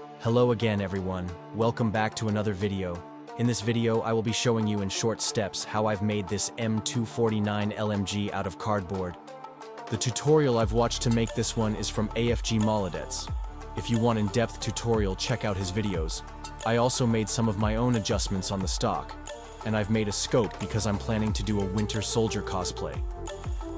Hello again everyone, welcome back to another video. In this video I will be showing you in short steps how I've made this M249 LMG out of cardboard. The tutorial I've watched to make this one is from AFG Molodets. If you want in-depth tutorial, check out his videos. I also made some of my own adjustments on the stock, and I've made a scope because I'm planning to do a Winter Soldier cosplay.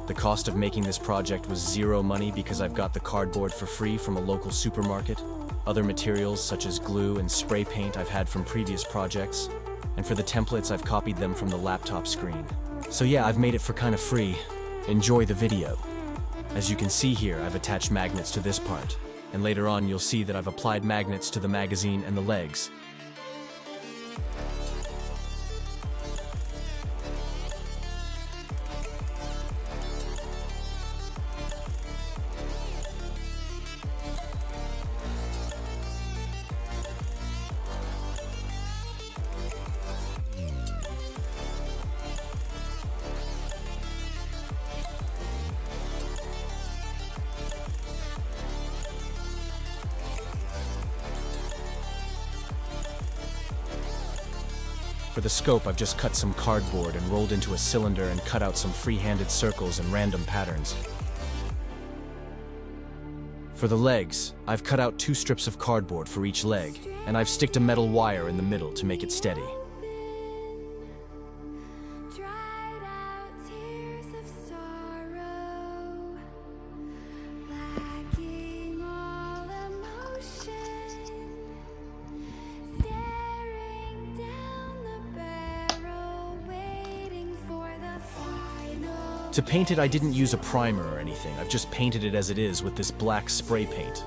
The cost of making this project was zero money because I've got the cardboard for free from a local supermarket. Other materials such as glue and spray paint I've had from previous projects, and for the templates I've copied them from the laptop screen. So yeah, I've made it for kind of free. Enjoy the video. As you can see here, I've attached magnets to this part, and later on you'll see that I've applied magnets to the magazine and the legs. For the scope, I've just cut some cardboard and rolled into a cylinder and cut out some free-handed circles and random patterns. For the legs, I've cut out 2 strips of cardboard for each leg, and I've sticked a metal wire in the middle to make it steady. To paint it, I didn't use a primer or anything. I've just painted it as it is with this black spray paint.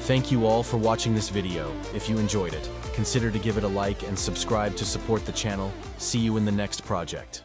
Thank you all for watching this video. If you enjoyed it, consider to give it a like and subscribe to support the channel. See you in the next project.